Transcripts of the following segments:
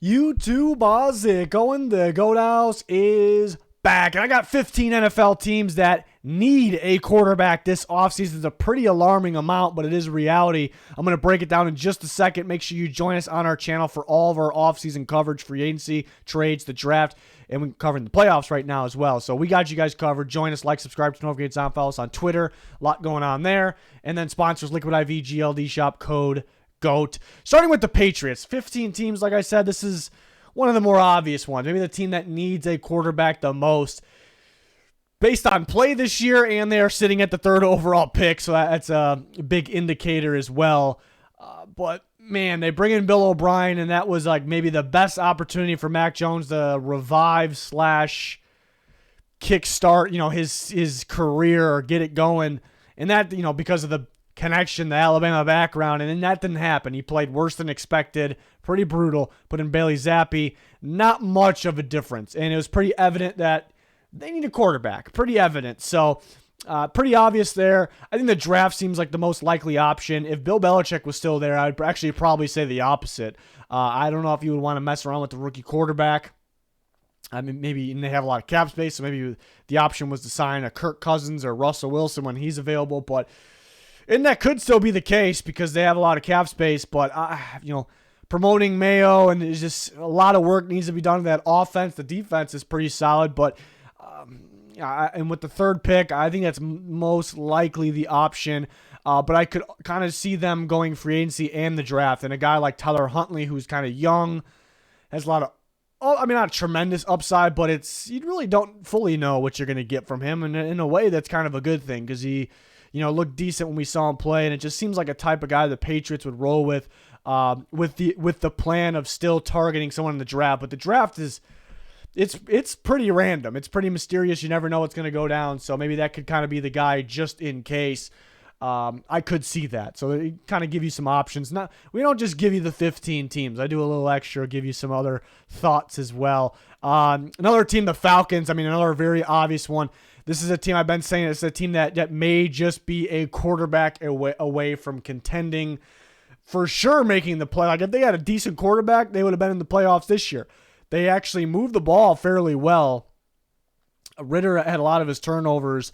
YouTube, how's it going? The Goat House is back. And I got 15 NFL teams that need a quarterback this offseason. It's a pretty alarming amount, but it is reality. I'm going to break it down in just a second. Make sure you join us on our channel for all of our offseason coverage, free agency, trades, the draft, and we're covering the playoffs right now as well. So we got you guys covered. Join us, like, subscribe to notifications on, follow us on Twitter. A lot going on there. And then sponsors, Liquid IV, GLD Shop, code GOAT. Starting with the Patriots, 15 teams. Like I said, this is one of the more obvious ones. Maybe the team that needs a quarterback the most based on play this year, and they are sitting at the third overall pick, so that's a big indicator as well. But, man, they bring in Bill O'Brien, and that was like maybe the best opportunity for Mac Jones to revive / kickstart, his career or get it going. And that, because of the connection, the Alabama background, and then that didn't happen. He played worse than expected, pretty brutal. Put in Bailey Zappi, not much of a difference, and it was pretty evident that they need a quarterback. Pretty evident. So, pretty obvious there. I think the draft seems like the most likely option. If Bill Belichick was still there, I'd actually probably say the opposite. I don't know if you would want to mess around with the rookie quarterback. I mean, maybe they have a lot of cap space, so maybe the option was to sign a Kirk Cousins or Russell Wilson when he's available, and that could still be the case because they have a lot of cap space, but, promoting Mayo, and there's just a lot of work needs to be done to that offense. The defense is pretty solid, but and with the third pick, I think that's most likely the option. But I could kind of see them going free agency and the draft. And a guy like Tyler Huntley, who's kind of young, has a lot of, not tremendous upside, but you really don't fully know what you're going to get from him. And in a way, that's kind of a good thing because he, looked decent when we saw him play. And it just seems like a type of guy the Patriots would roll with the plan of still targeting someone in the draft. But the draft is, it's pretty random. It's pretty mysterious. You never know what's going to go down. So maybe that could kind of be the guy just in case. I could see that. So it kind of give you some options. We don't just give you the 15 teams. I do a little extra, give you some other thoughts as well. Another team, the Falcons. Another very obvious one. This is a team I've been saying it's a team that may just be a quarterback away from contending, for sure making the play. Like if they had a decent quarterback, they would have been in the playoffs this year. They actually moved the ball fairly well. Ritter had a lot of his turnovers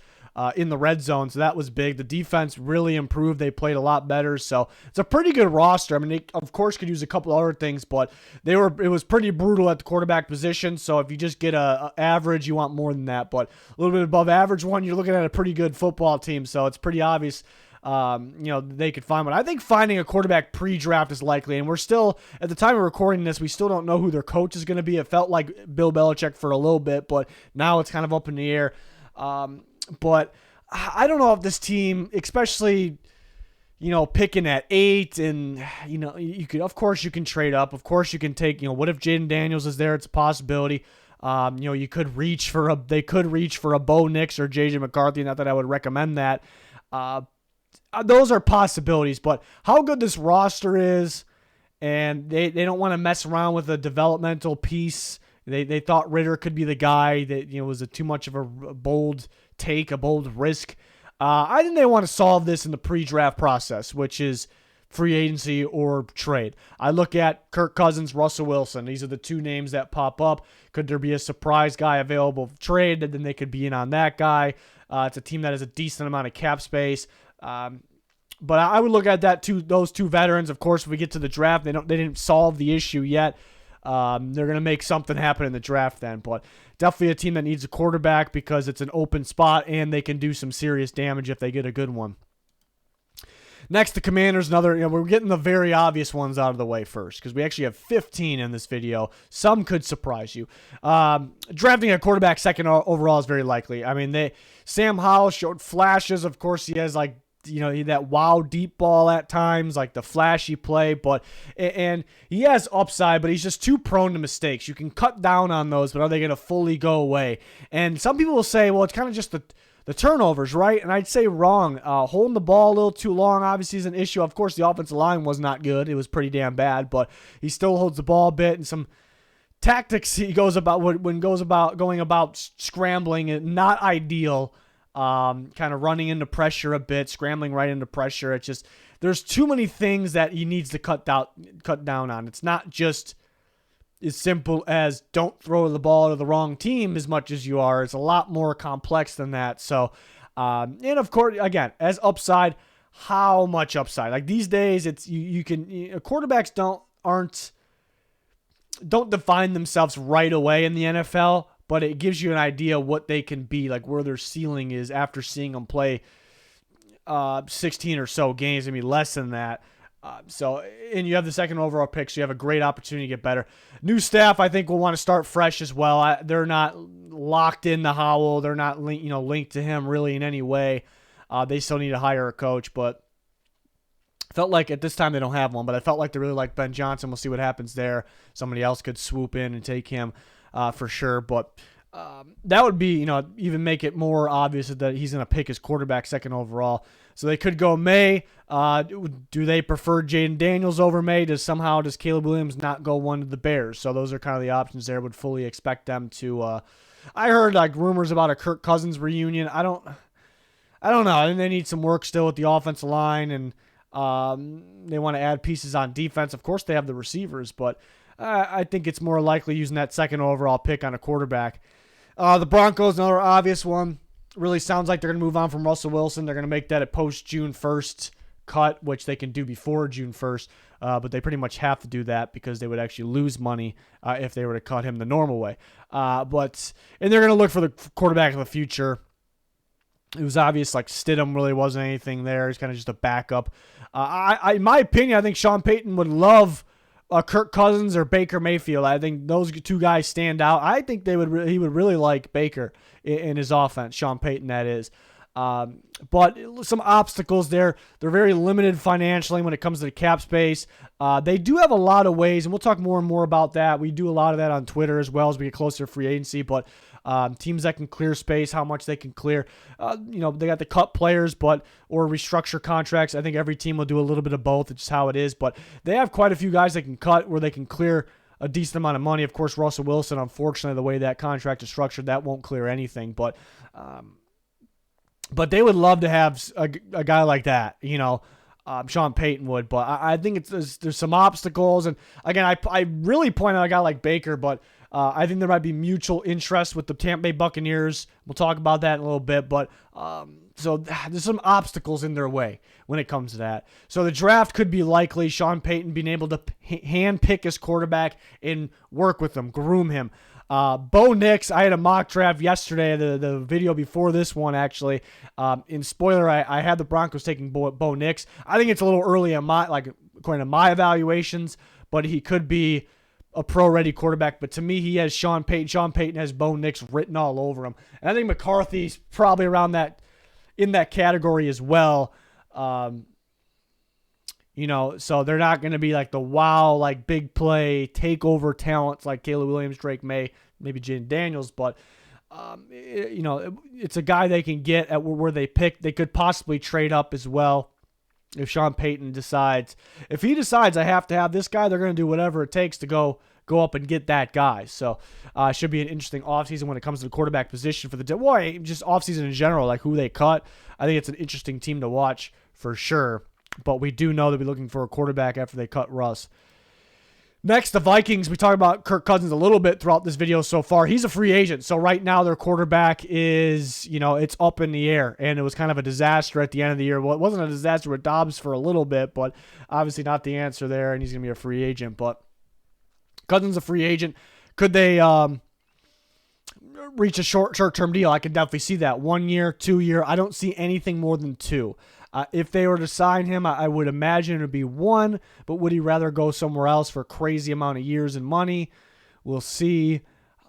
in the red zone, so that was big. The defense really improved. They played a lot better, so it's a pretty good roster. They, of course, could use a couple other things, but it was pretty brutal at the quarterback position, so if you just get a average, you want more than that, but a little bit above average one, you're looking at a pretty good football team, so it's pretty obvious they could find one. I think finding a quarterback pre-draft is likely, and we're still, at the time of recording this, we still don't know who their coach is going to be. It felt like Bill Belichick for a little bit, but now it's kind of up in the air. But I don't know if this team, especially, picking at 8 and, you could, of course you can trade up. Of course you can take, what if Jaden Daniels is there? It's a possibility. They could reach for a Bo Nix or JJ McCarthy. Not that I would recommend that. Those are possibilities, but how good this roster is, and they don't want to mess around with a developmental piece. They thought Ritter could be the guy that was too much of a bold take, a bold risk. I think they want to solve this in the pre-draft process, which is free agency or trade. I look at Kirk Cousins, Russell Wilson. These are the two names that pop up. Could there be a surprise guy available for trade? Then they could be in on that guy. It's a team that has a decent amount of cap space. But I would look at those two veterans. Of course, if we get to the draft, they didn't solve the issue yet. They're going to make something happen in the draft then. But definitely a team that needs a quarterback because it's an open spot and they can do some serious damage if they get a good one. Next, the Commanders. We're getting the very obvious ones out of the way first because we actually have 15 in this video. Some could surprise you. Drafting a quarterback second overall is very likely. Sam Howell showed flashes. Of course, he has that wow deep ball at times, like the flashy play, and he has upside, but he's just too prone to mistakes. You can cut down on those, but are they going to fully go away? And some people will say, well, it's kind of just the turnovers, right? And I'd say wrong. Holding the ball a little too long obviously is an issue. Of course, the offensive line was not good. It was pretty damn bad, but he still holds the ball a bit, and some tactics he goes about going about scrambling and not ideal. Kind of running into pressure a bit, scrambling right into pressure. It's just there's too many things that he needs to cut down on. It's not just as simple as don't throw the ball to the wrong team as much as you are. It's a lot more complex than that. So, and of course, again, as upside, how much upside? Like these days, it's quarterbacks don't define themselves right away in the NFL, but it gives you an idea what they can be, like where their ceiling is after seeing them play 16 or so games, maybe less than that. And you have the second overall pick, so you have a great opportunity to get better. New staff, I think, will want to start fresh as well. They're not locked into Howell. They're not linked to him really in any way. They still need to hire a coach, but felt like at this time they don't have one. But I felt like they really like Ben Johnson. We'll see what happens there. Somebody else could swoop in and take him for sure, but. That would be, even make it more obvious that he's going to pick his quarterback second overall. So they could go May. Do they prefer Jaden Daniels over May? Does Caleb Williams not go one to the Bears? So those are kind of the options there. Would fully expect them to. I heard like rumors about a Kirk Cousins reunion. I don't know. I think they need some work still with the offensive line, and they want to add pieces on defense. Of course, they have the receivers, but I think it's more likely using that second overall pick on a quarterback. The Broncos, another obvious one. Really sounds like they're going to move on from Russell Wilson. They're going to make that a post-June 1st cut, which they can do before June 1st. But they pretty much have to do that because they would actually lose money if they were to cut him the normal way. And they're going to look for the quarterback of the future. It was obvious like Stidham really wasn't anything there. He's kind of just a backup. In my opinion, I think Sean Payton would love Kirk Cousins or Baker Mayfield. I think those two guys stand out. I think he would really like Baker in his offense, Sean Payton, that is. But some obstacles there. They're very limited financially when it comes to the cap space. They do have a lot of ways, and we'll talk more and more about that. We do a lot of that on Twitter as well as we get closer to free agency, but teams that can clear space, how much they can clear. They got the cut players or restructure contracts. I think every team will do a little bit of both. It's just how it is. But they have quite a few guys that can cut where they can clear a decent amount of money. Of course, Russell Wilson, unfortunately, the way that contract is structured, that won't clear anything. But they would love to have a guy like that, Sean Payton would. But I think there's some obstacles. And, again, I really point out a guy like Baker, but I think there might be mutual interest with the Tampa Bay Buccaneers. We'll talk about that in a little bit. But so there's some obstacles in their way when it comes to that. So the draft could be likely Sean Payton being able to hand pick his quarterback and work with him, groom him. Bo Nix, I had a mock draft yesterday, the video before this one, actually. In spoiler, I had the Broncos taking Bo Nix. I think it's a little early according to my evaluations, but he could be a pro-ready quarterback. But to me, he has Sean Payton. Sean Payton has Bo Nix written all over him. And I think McCarthy's probably around in that category as well. So they're not going to be like the wow, like big play, takeover talents like Caleb Williams, Drake May, maybe Jaden Daniels. But, it's a guy they can get at where they pick. They could possibly trade up as well if Sean Payton decides. If he decides I have to have this guy, they're going to do whatever it takes to go up and get that guy. So it should be an interesting offseason when it comes to the quarterback position for just offseason in general, like who they cut. I think it's an interesting team to watch for sure. But we do know they'll be looking for a quarterback after they cut Russ. Next, the Vikings. We talked about Kirk Cousins a little bit throughout this video so far. He's a free agent. So right now their quarterback is, it's up in the air. And it was kind of a disaster at the end of the year. Well, it wasn't a disaster with Dobbs for a little bit, but obviously not the answer there. And he's going to be a free agent. But Cousins a free agent. Could they reach a short-term deal? I can definitely see that. 1 year, 2 year. I don't see anything more than 2. If they were to sign him, I would imagine it would be 1, but would he rather go somewhere else for a crazy amount of years and money? We'll see.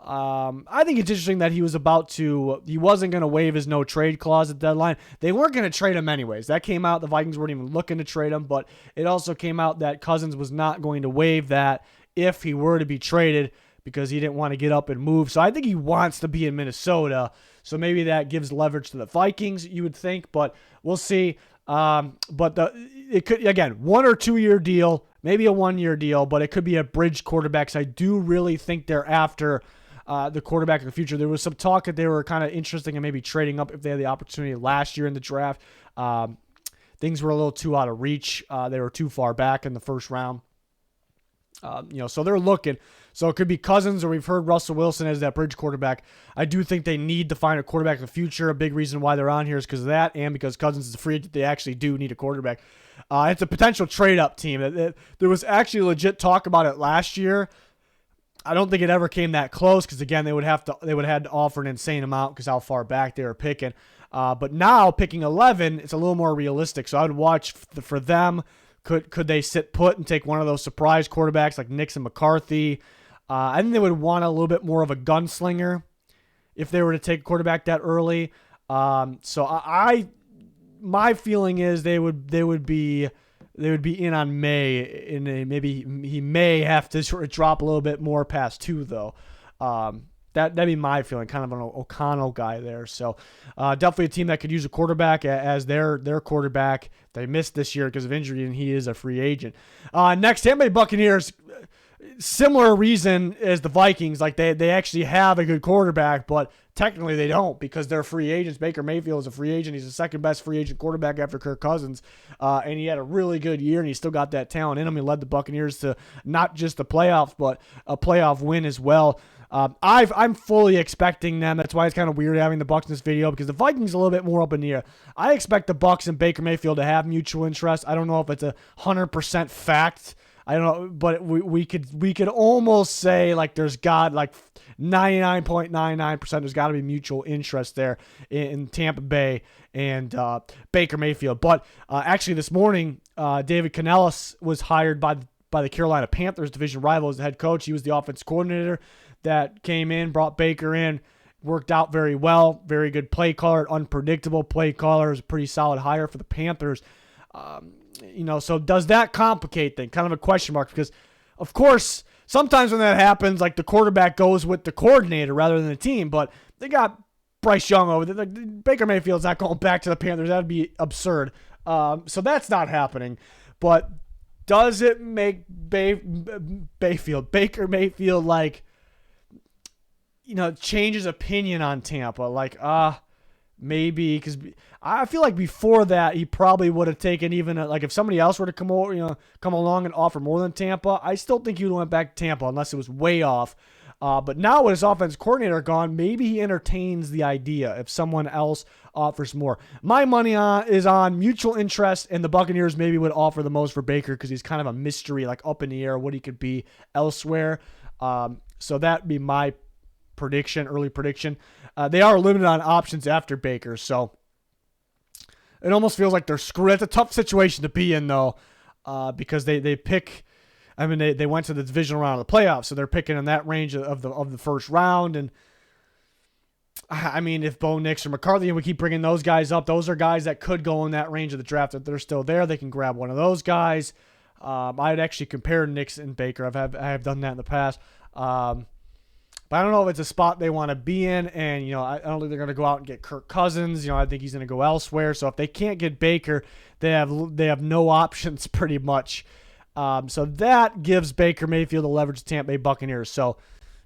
I think it's interesting that he wasn't going to waive his no-trade clause at the deadline. They weren't going to trade him anyways. That came out. The Vikings weren't even looking to trade him, but it also came out that Cousins was not going to waive that if he were to be traded because he didn't want to get up and move. So I think he wants to be in Minnesota. So maybe that gives leverage to the Vikings, you would think, but we'll see. It could, again, 1 or 2 year deal, maybe a 1 year deal, but it could be a bridge quarterback. So I do really think they're after the quarterback of the future. There was some talk that they were kind of interested in maybe trading up if they had the opportunity last year in the draft. Things were a little too out of reach. They were too far back in the first round. So they're looking. So it could be Cousins, or we've heard Russell Wilson as that bridge quarterback. I do think they need to find a quarterback in the future. A big reason why they're on here is because of that, and because Cousins is a free agent. They actually do need a quarterback. It's a potential trade-up team. There was actually legit talk about it last year. I don't think it ever came that close because, again, they would have had to offer an insane amount because how far back they were picking. But now picking 11, it's a little more realistic. So I would watch for them. Could they sit put and take one of those surprise quarterbacks like Nix and McCarthy? I think they would want a little bit more of a gunslinger if they were to take a quarterback that early. So my feeling is they would be in on May, and maybe he may have to sort of drop a little bit more past 2 though. That'd be my feeling, kind of an O'Connell guy there. So definitely a team that could use a quarterback as their quarterback. They missed this year because of injury, and he is a free agent. Next, Tampa Bay Buccaneers, similar reason as the Vikings. Like they actually have a good quarterback, but technically they don't because they're free agents. Baker Mayfield is a free agent. He's the second best free agent quarterback after Kirk Cousins, and he had a really good year, and he still got that talent in him. He led the Buccaneers to not just the playoffs, but a playoff win as well. I'm fully expecting them. That's why it's kind of weird having the Bucs in this video because the Vikings are a little bit more up in the air. I expect the Bucs and Baker Mayfield to have mutual interest. I don't know if it's 100% fact. I don't know, but we could almost say like there's got like 99.99%. There's got to be mutual interest there in Tampa Bay and Baker Mayfield. But actually this morning, David Canellis was hired by the Carolina Panthers, division rival, as the head coach. He was the offense coordinator that came in, brought Baker in, worked out very well. Very good play caller, unpredictable play caller. Is a pretty solid hire for the Panthers. So does that complicate things? Kind of a question mark because, of course, sometimes when that happens, like the quarterback goes with the coordinator rather than the team. But they got Bryce Young over there. Like, Baker Mayfield's not going back to the Panthers. That'd be absurd. So that's not happening. But does it make Baker Mayfield like, change his opinion on Tampa? Like, maybe, because I feel like before that he probably would have taken even like if somebody else were to come along and offer more than Tampa, I still think he would have went back to Tampa unless it was way off. But now with his offense coordinator gone, maybe he entertains the idea if someone else offers more. My money is on mutual interest, and the Buccaneers maybe would offer the most for Baker because he's kind of a mystery, like up in the air what he could be elsewhere. So that'd be my early prediction. They are limited on options after Baker, so it almost feels like they're screwed. It's a tough situation to be in, though, because they pick. I mean, they went to the divisional round of the playoffs, so they're picking in that range of the first round. And I mean, if Bo Nix or McCarthy, and we keep bringing those guys up, those are guys that could go in that range of the draft. If they're still there, they can grab one of those guys. I'd actually compare Nix and Baker. I have done that in the past. But I don't know if it's a spot they want to be in, and I don't think they're going to go out and get Kirk Cousins. I think he's going to go elsewhere. So if they can't get Baker, they have no options pretty much. So that gives Baker Mayfield the leverage to Tampa Bay Buccaneers. So,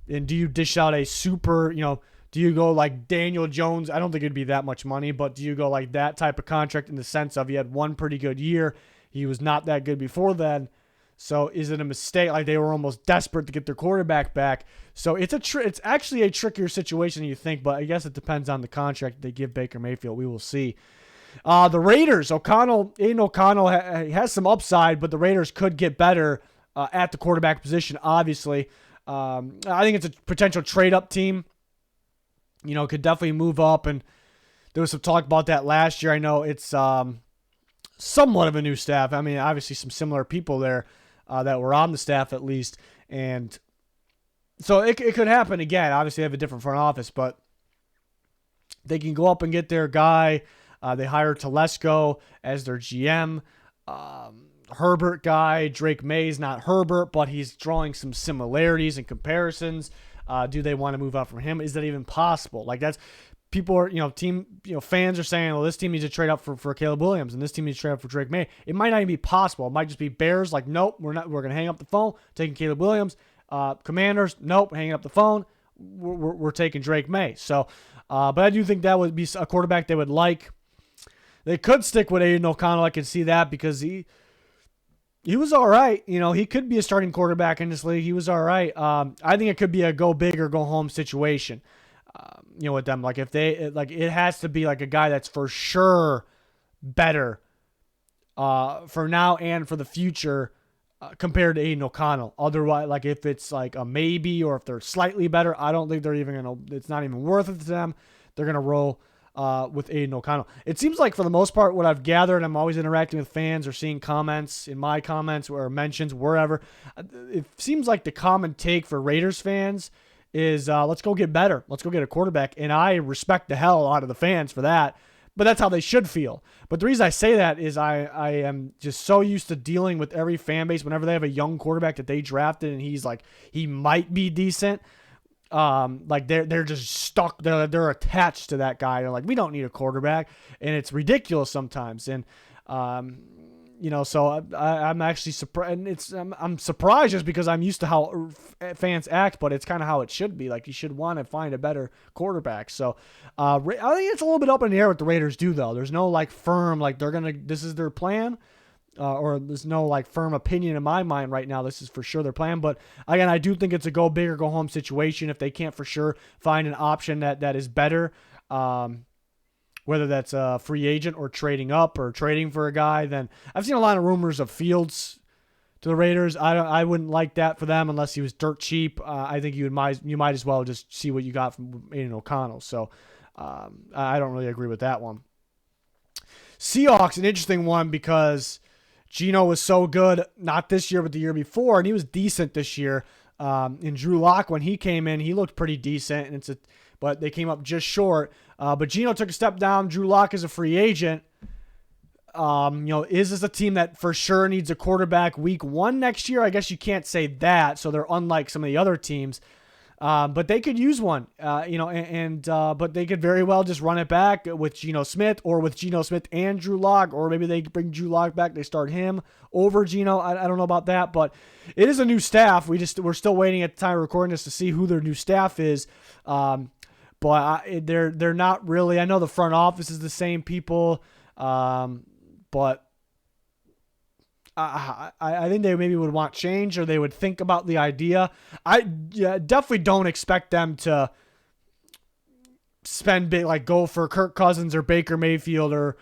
and do you dish out a super? Do you go like Daniel Jones? I don't think it'd be that much money, but do you go like that type of contract in the sense of he had one pretty good year, he was not that good before then. So is it a mistake? Like they were almost desperate to get their quarterback back. So it's actually a trickier situation than you think, but I guess it depends on the contract they give Baker Mayfield. We will see. The Raiders, Aiden O'Connell has some upside, but the Raiders could get better at the quarterback position, obviously. I think it's a potential trade-up team. Could definitely move up, and there was some talk about that last year. I know it's somewhat of a new staff. I mean, obviously some similar people there that were on the staff at least, and so it could happen again. Obviously, they have a different front office, but they can go up and get their guy. They hired Telesco as their GM. Herbert guy, Drake May's not Herbert, but he's drawing some similarities and comparisons. Do they want to move up from him? Is that even possible? Like that's people are, fans are saying, well, this team needs to trade up for Caleb Williams and this team needs to trade up for Drake May. It might not even be possible. It might just be Bears like, nope, we're not. We're going to hang up the phone, taking Caleb Williams. Commanders, nope, hanging up the phone. We're taking Drake May. So, but I do think that would be a quarterback they would like. They could stick with Aiden O'Connell. I can see that because He was all right. He could be a starting quarterback in this league. He was all right. I think it could be a go big or go home situation. With them, like if they like, it has to be like a guy that's for sure better for now and for the future compared to Aiden O'Connell. Otherwise, like if it's like a maybe or if they're slightly better, I don't think they're even gonna. It's not even worth it to them. They're gonna roll with Aiden O'Connell. It seems like for the most part, what I've gathered, I'm always interacting with fans or seeing comments in my comments or mentions wherever. It seems like the common take for Raiders fans is let's go get better. Let's go get a quarterback. And I respect the hell out of the fans for that. But that's how they should feel. But the reason I say that is I am just so used to dealing with every fan base whenever they have a young quarterback that they drafted and he's like, he might be decent. Like they're just stuck. They're attached to that guy. They're like, we don't need a quarterback, and it's ridiculous sometimes. And so I'm actually surprised. I'm surprised just because I'm used to how fans act, but it's kind of how it should be. Like you should want to find a better quarterback. So I think it's a little bit up in the air what the Raiders do though. There's no like firm like this is their plan. Or there's no like firm opinion in my mind right now. This is for sure their plan. But again, I do think it's a go big or go home situation if they can't for sure find an option that is better. Whether that's a free agent or trading up or trading for a guy, then I've seen a lot of rumors of Fields to the Raiders. I wouldn't like that for them unless he was dirt cheap. I think you might as well just see what you got from Aiden O'Connell. So I don't really agree with that one. Seahawks, an interesting one because Geno was so good, not this year, but the year before, and he was decent this year. And Drew Lock, when he came in, he looked pretty decent, and but they came up just short. But Geno took a step down. Drew Lock is a free agent. Is this a team that for sure needs a quarterback week 1 next year? I guess you can't say that, so they're unlike some of the other teams. But they could use one, but they could very well just run it back with Geno Smith or with Geno Smith and Drew Lock, or maybe they bring Drew Lock back. They start him over Geno. I don't know about that, but it is a new staff. We're still waiting at the time of recording this to see who their new staff is. But they're not really. I know the front office is the same people, but I think they maybe would want change or they would think about the idea. I definitely don't expect them to spend big, like go for Kirk Cousins or Baker Mayfield or,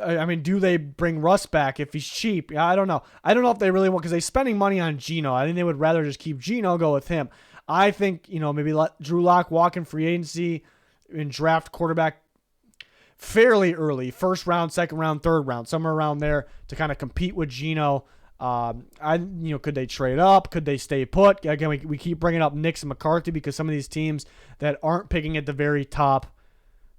I mean, do they bring Russ back if he's cheap? I don't know. I don't know if they really want, because they're spending money on Geno. I think they would rather just keep Geno, go with him. I think, maybe let Drew Lock walk in free agency and draft quarterback fairly early, first round, second round, third round, somewhere around there to kind of compete with Geno. Could they trade up? Could they stay put? Again, we keep bringing up Nix and McCarthy because some of these teams that aren't picking at the very top,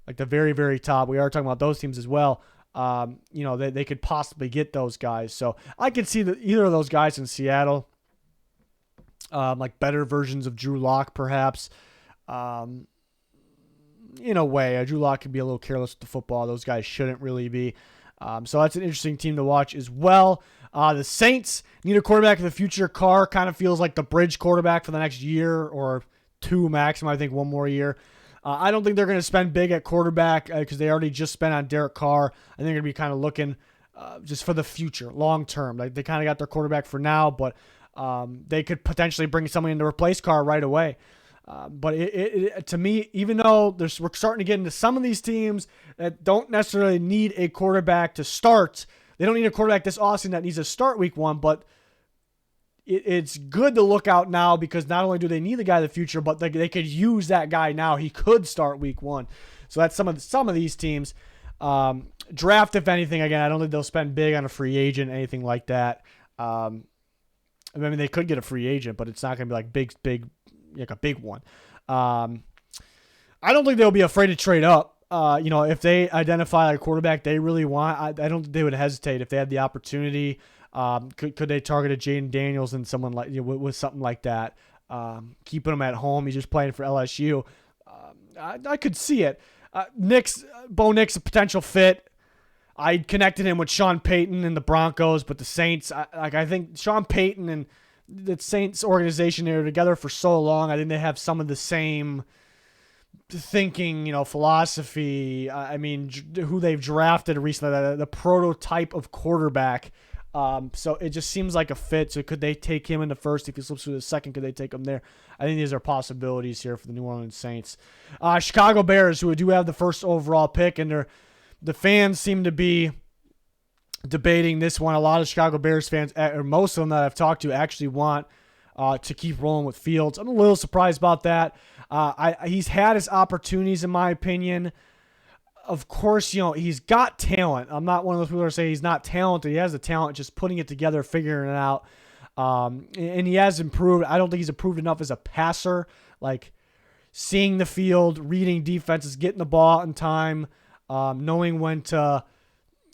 like the very, very top, we are talking about those teams as well. They could possibly get those guys. So I could see either of those guys in Seattle, like better versions of Drew Lock, perhaps. In a way, Drew Lock could be a little careless with the football. Those guys shouldn't really be. So that's an interesting team to watch as well. The Saints need a quarterback of the future. Carr kind of feels like the bridge quarterback for the next year or 2 maximum. I think 1 more year. I don't think they're going to spend big at quarterback because they already just spent on Derek Carr. I think they're going to be kind of looking just for the future, long term. Like they kind of got their quarterback for now, but they could potentially bring someone in to replace Carr right away. But to me, even though we're starting to get into some of these teams that don't necessarily need a quarterback to start, they don't need a quarterback this offseason that needs to start week 1, but it's good to look out now because not only do they need the guy of the future, but they could use that guy now. He could start week 1. So that's some of these teams. Draft, if anything, again, I don't think they'll spend big on a free agent, anything like that. I mean, they could get a free agent, but it's not going to be like big, like a big one. I don't think they'll be afraid to trade up. If they identify a quarterback they really want, I don't think they would hesitate if they had the opportunity. Could they target a Jaden Daniels and someone like with something like that? Keeping him at home, he's just playing for LSU. I could see it. Bo Nix, a potential fit. I connected him with Sean Payton and the Broncos, but the Saints, I think Sean Payton and the Saints organization, they were together for so long. I think they have some of the same thinking, philosophy. I mean, who they've drafted recently, the prototype of quarterback So it just seems like a fit. So could they take him in the first? If he slips through the second, could they take him there? I think these are possibilities here for the New Orleans Saints. Chicago Bears, who do have the first overall pick, and the fans seem to be debating this one. A lot of Chicago Bears fans, or most of them that I've talked to, actually want to keep rolling with Fields. I'm a little surprised about that. He's had his opportunities, in my opinion. Of course, he's got talent. I'm not one of those people that say he's not talented. He has the talent, just putting it together, figuring it out. And he has improved. I don't think he's improved enough as a passer, like seeing the field, reading defenses, getting the ball in time, knowing when to,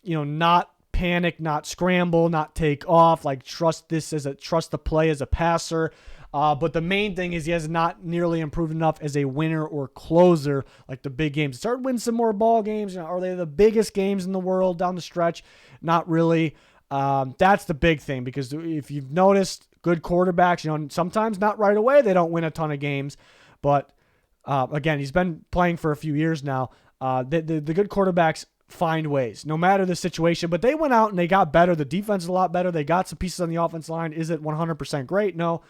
not panic, not scramble, not take off, like trust the play as a passer. But the main thing is he has not nearly improved enough as a winner or closer, like the big games. Start winning some more ball games. Are they the biggest games in the world down the stretch? Not really. That's the big thing, because if you've noticed, good quarterbacks, sometimes not right away, they don't win a ton of games. But again, he's been playing for a few years now. The good quarterbacks find ways, no matter the situation. But they went out and they got better. The defense is a lot better. They got some pieces on the offense line. Is it 100% great? No.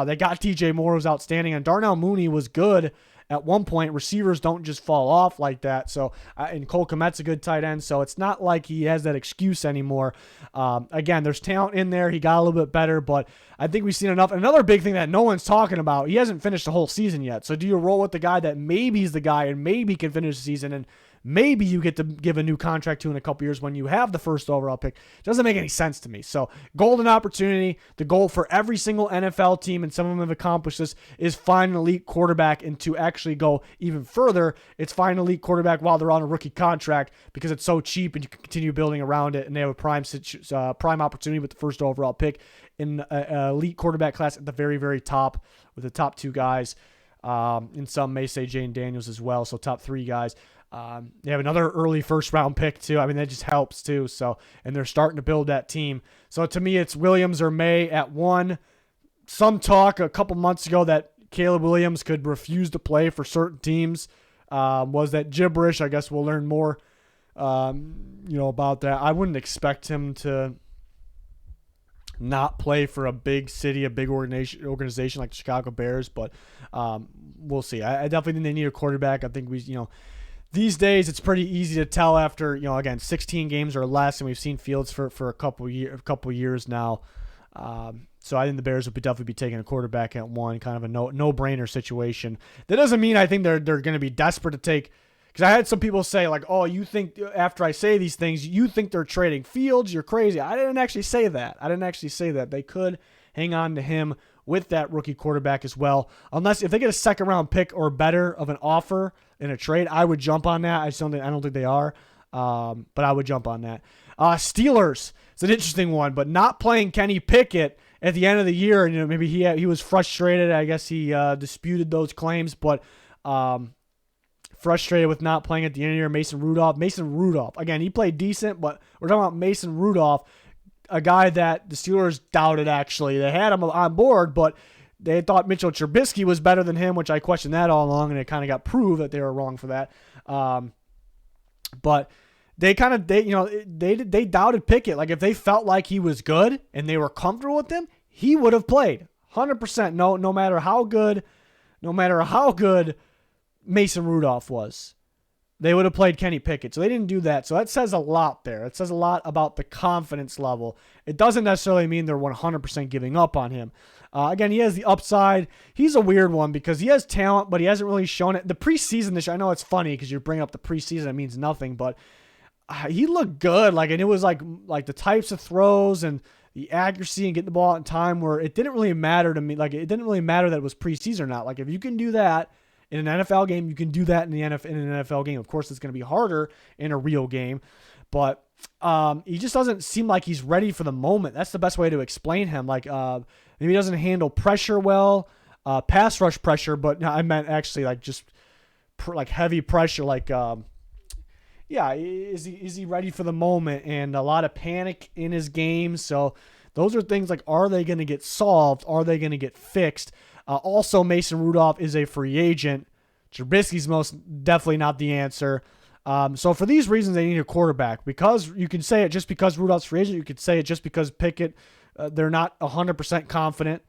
They got DJ Moore, who was outstanding, and Darnell Mooney was good at one point. Receivers don't just fall off like that. So, and Cole Kmet's a good tight end, so it's not like he has that excuse anymore. Again, there's talent in there. He got a little bit better, but I think we've seen enough. Another big thing that no one's talking about, he hasn't finished the whole season yet. So do you roll with the guy that maybe is the guy and maybe can finish the season, and maybe you get to give a new contract to in a couple years when you have the first overall pick? Doesn't make any sense to me. So golden opportunity. The goal for every single NFL team, and some of them have accomplished this, is find an elite quarterback. And to actually go even further, it's find an elite quarterback while they're on a rookie contract, because it's so cheap and you can continue building around it. And they have a prime opportunity with the first overall pick in an elite quarterback class at the very, very top, with the top two guys. And some may say Jane Daniels as well. So top three guys. They have another early first round pick too. I mean, that just helps too. So, and they're starting to build that team. So to me, it's Williams or May at 1. Some talk a couple months ago that Caleb Williams could refuse to play for certain teams. Was that gibberish? I guess we'll learn more, about that. I wouldn't expect him to not play for a big city, a big organization like the Chicago Bears, but we'll see. I definitely think they need a quarterback. I think these days it's pretty easy to tell after, again, 16 games or less, and we've seen Fields for a couple years now. So I think the Bears would definitely be taking a quarterback at 1, kind of a no-brainer situation. That doesn't mean I think they're going to be desperate to take, because I had some people say, like, oh, you think after I say these things, you think they're trading Fields? You're crazy. I didn't actually say that. They could hang on to him with that rookie quarterback as well. Unless if they get a second round pick or better of an offer in a trade, I would jump on that. I don't think they are. But I would jump on that. Steelers. It's an interesting one, but not playing Kenny Pickett at the end of the year. Maybe he was frustrated. I guess he disputed those claims, but frustrated with not playing at the end of the year. Mason Rudolph. Again, he played decent, but we're talking about Mason Rudolph, a guy that the Steelers doubted, actually. They had him on board, but they thought Mitchell Trubisky was better than him, which I questioned that all along, and it kind of got proved that they were wrong for that. But they doubted Pickett. Like, if they felt like he was good and they were comfortable with him, he would have played 100%. No matter how good Mason Rudolph was, they would have played Kenny Pickett. So they didn't do that. So that says a lot there. It says a lot about the confidence level. It doesn't necessarily mean they're 100% giving up on him. Again, he has the upside. He's a weird one because he has talent, but he hasn't really shown it. The preseason this year, I know it's funny because you bring up the preseason, it means nothing, but he looked good. And it was like the types of throws and the accuracy and getting the ball out in time where it didn't really matter to me. It didn't really matter that it was preseason or not. If you can do that in an NFL game, you can do that in an NFL game. Of course, it's going to be harder in a real game, but he just doesn't seem like he's ready for the moment. That's the best way to explain him. Maybe he doesn't handle pressure well, pass rush pressure, but I meant actually heavy pressure. Is he ready for the moment? And a lot of panic in his game. So those are things are they going to get solved? Are they going to get fixed? Also, Mason Rudolph is a free agent. Trubisky's most definitely not the answer. So for these reasons, they need a quarterback. Because you can say it just because Rudolph's free agent. You could say it just because Pickett, they're not 100% confident.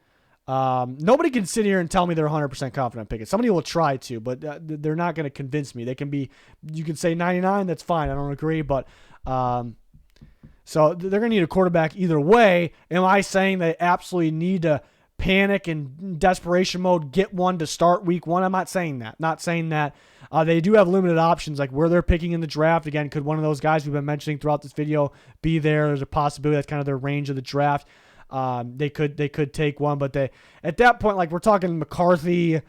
Nobody can sit here and tell me they're 100% confident in Pickett. Somebody will try to, but they're not going to convince me. They can be, you can say 99, that's fine. I don't agree, but so they're going to need a quarterback either way. Am I saying they absolutely need to panic and desperation mode, get one to start week one? I'm not saying that. Not saying that. They do have limited options, like where they're picking in the draft. Again, could one of those guys we've been mentioning throughout this video be there? There's a possibility. That's kind of their range of the draft. They could take one, but they at that point, like we're talking McCarthy,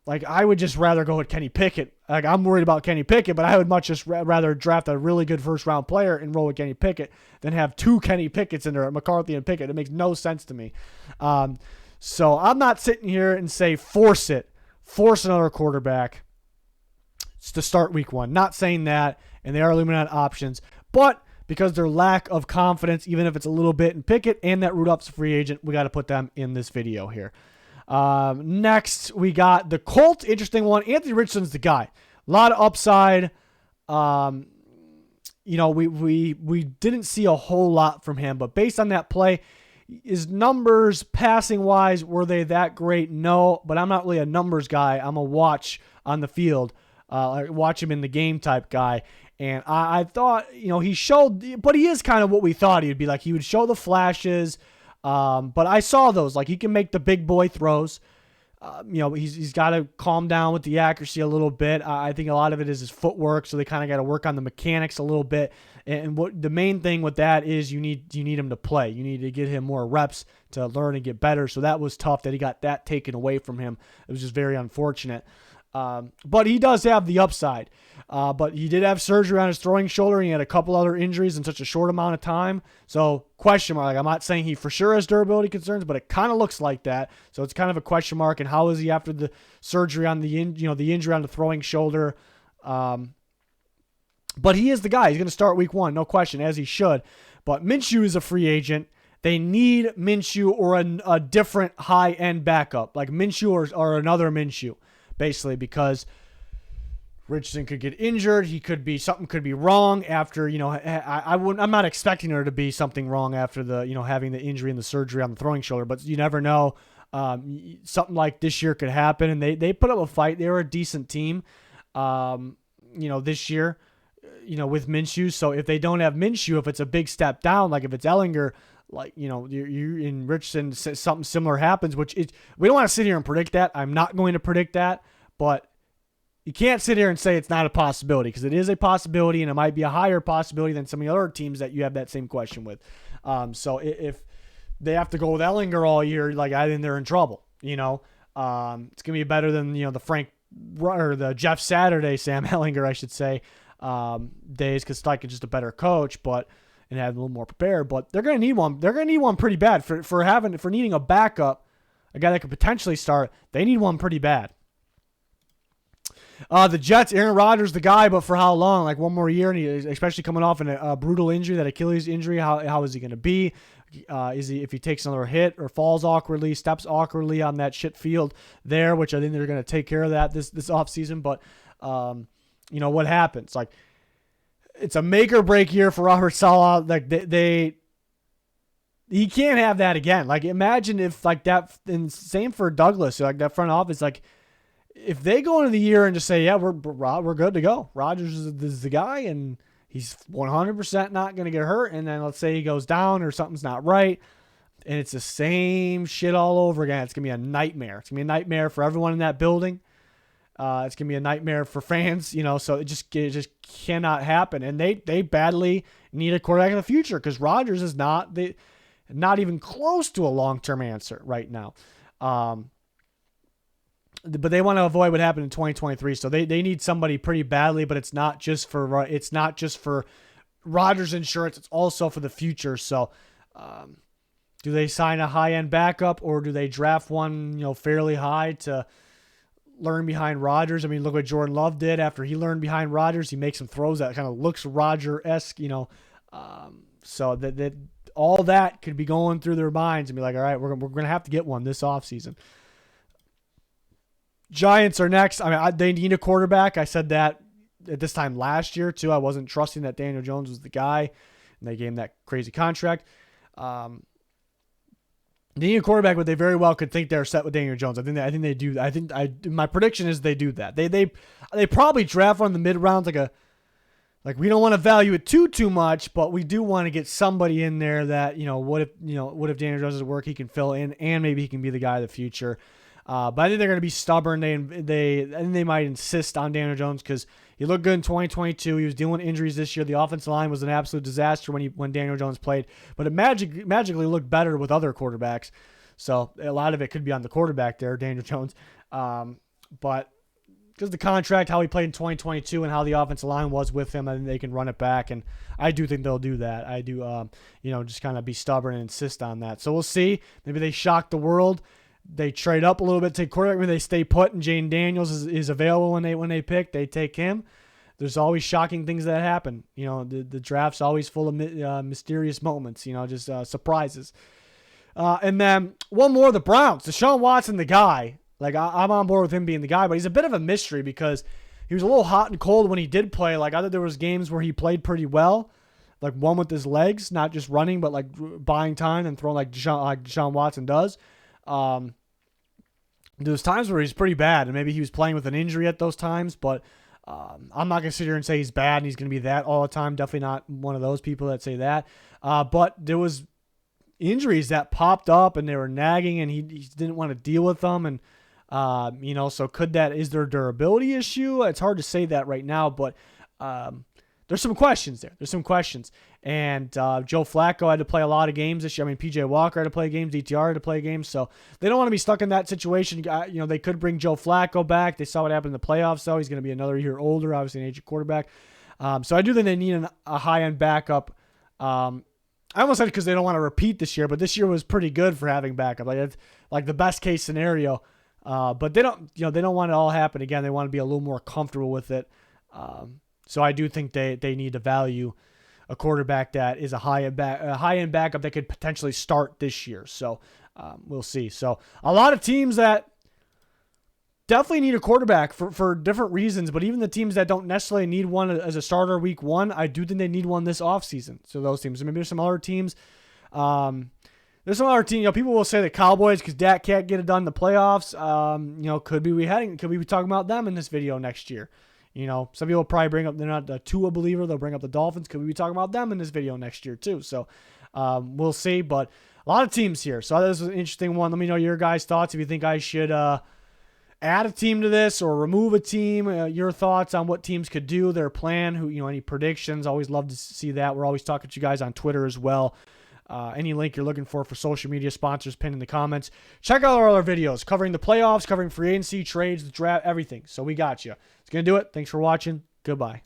like I would just rather go with Kenny Pickett. Like I'm worried about Kenny Pickett, but I would much just rather draft a really good first round player and roll with Kenny Pickett than have two Kenny Pickett's in there, McCarthy and Pickett. It makes no sense to me. So I'm not sitting here and say force another quarterback to start week one. Not saying that, and they are limited on options, but because their lack of confidence, even if it's a little bit in Pickett and that Rudolph's a free agent, we got to put them in this video here. Next, we got the Colts. Interesting one. Anthony Richardson's the guy. A lot of upside. We didn't see a whole lot from him, but based on that play, his numbers passing-wise, were they that great? No, but I'm not really a numbers guy. I'm a watch on the field, watch him in the game type guy. And I thought, he showed, but he is kind of what we thought he'd be like. He would show the flashes, but I saw those. Like, he can make the big boy throws. He's got to calm down with the accuracy a little bit. I think a lot of it is his footwork, so they kind of got to work on the mechanics a little bit. And what the main thing with that is you need him to play. You need to get him more reps to learn and get better. So that was tough that he got that taken away from him. It was just very unfortunate. But he does have the upside. But he did have surgery on his throwing shoulder, and he had a couple other injuries in such a short amount of time. So question mark. Like, I'm not saying he for sure has durability concerns, but it kind of looks like that. So it's kind of a question mark. And how is he after the surgery on the injury on the throwing shoulder? But he is the guy. He's going to start week one, no question, as he should. But Minshew is a free agent. They need Minshew or a different high-end backup, like Minshew or another Minshew, basically, because Richardson could get injured. Something could be wrong after, I'm not expecting there to be something wrong after the, having the injury and the surgery on the throwing shoulder, but you never know. Something like this year could happen, and they put up a fight. They were a decent team, this year, with Minshew. So if they don't have Minshew, if it's a big step down, like if it's Ellinger, like, you in Richardson, something similar happens, we don't want to sit here and predict that. I'm not going to predict that, but you can't sit here and say it's not a possibility, because it is a possibility, and it might be a higher possibility than some of the other teams that you have that same question with. So if they have to go with Ellinger all year, like, I think they're in trouble. It's going to be better than, the Jeff Saturday, Sam Ellinger, I should say, days, because Steichen is just a better coach, and had a little more prepared. But they're going to need one. They're going to need one pretty bad for needing a backup, a guy that could potentially start. They need one pretty bad. The Jets, Aaron Rodgers, the guy, but for how long? Like one more year, and especially coming off a brutal injury, that Achilles injury. How is he going to be? If he takes another hit or falls awkwardly, steps awkwardly on that shit field there, which I think they're going to take care of that this offseason. But what happens? Like, it's a make or break year for Robert Saleh. Like he can't have that again. Like, imagine if like that, and same for Douglas, like that front office, like, if they go into the year and just say, yeah, we're good to go. Rodgers is the guy, and he's 100% not going to get hurt. And then let's say he goes down or something's not right, and it's the same shit all over again. It's going to be a nightmare. It's going to be a nightmare for everyone in that building. It's going to be a nightmare for fans, so it just cannot happen. And they badly need a quarterback in the future, because Rodgers is not even close to a long-term answer right now. But they want to avoid what happened in 2023, so they need somebody pretty badly. But it's not just for Rodgers insurance; it's also for the future. So, do they sign a high-end backup, or do they draft one, fairly high to learn behind Rodgers? I mean, look what Jordan Love did after he learned behind Rodgers. He makes some throws that kind of looks Rodger-esque, So that all that could be going through their minds and be like, all right, we're going to have to get one this offseason. Giants are next. I mean, they need a quarterback. I said that at this time last year too. I wasn't trusting that Daniel Jones was the guy, and they gave him that crazy contract. They need a quarterback, but they very well could think they're set with Daniel Jones. I think they do. My prediction is they do that. They probably draft one in the mid rounds, like we don't want to value it too much, but we do want to get somebody in there that, what if Daniel Jones doesn't work, he can fill in, and maybe he can be the guy of the future. But I think they're going to be stubborn. They might insist on Daniel Jones because he looked good in 2022. He was dealing with injuries this year. The offensive line was an absolute disaster when Daniel Jones played, but it magically looked better with other quarterbacks. So a lot of it could be on the quarterback there, Daniel Jones. But because the contract, how he played in 2022, and how the offensive line was with him, I think they can run it back, and I do think they'll do that. I do, just kind of be stubborn and insist on that. So we'll see. Maybe they shock the world. They trade up a little bit, take quarterback. Maybe they stay put, and Jane Daniels is available when they pick. They take him. There's always shocking things that happen. The draft's always full of mysterious moments. Just surprises. And then one more, the Browns. Deshaun Watson, the guy. Like, I'm on board with him being the guy, but he's a bit of a mystery because he was a little hot and cold when he did play. Like, I thought there was games where he played pretty well, like one with his legs, not just running, but like buying time and throwing like Deshaun Watson does. There's times where he's pretty bad, and maybe he was playing with an injury at those times, but I'm not going to sit here and say he's bad and he's going to be that all the time. Definitely not one of those people that say that. But there was injuries that popped up, and they were nagging, and he didn't want to deal with them, and so is there a durability issue? It's hard to say that right now, but there's some questions there. And Joe Flacco had to play a lot of games this year. I mean, PJ Walker had to play games, DTR had to play games, so they don't want to be stuck in that situation. They could bring Joe Flacco back. They saw what happened in the playoffs, though. He's going to be another year older, obviously an aged quarterback. So I do think they need a high-end backup. I almost said because they don't want to repeat this year, but this year was pretty good for having backup. Like the best case scenario. But they don't want it all happen again. They want to be a little more comfortable with it. So I do think they need to value a quarterback that is a high-end backup that could potentially start this year. So we'll see. So a lot of teams that definitely need a quarterback for different reasons, but even the teams that don't necessarily need one as a starter week one, I do think they need one this offseason. So those teams. Maybe there's some other teams. There's some other team. People will say the Cowboys because Dak can't get it done in the playoffs. Could we be talking about them in this video next year? Some people will probably bring up, they're not a Tua believer. They'll bring up the Dolphins. Could we be talking about them in this video next year too? So we'll see. But a lot of teams here. So this is an interesting one. Let me know your guys' thoughts. If you think I should add a team to this or remove a team, your thoughts on what teams could do, their plan, any predictions. Always love to see that. We're always talking to you guys on Twitter as well. Any link you're looking for social media sponsors, pinned in the comments. Check out our other videos covering the playoffs, covering free agency, trades, the draft, everything. So we got you. It's going to do it. Thanks for watching. Goodbye.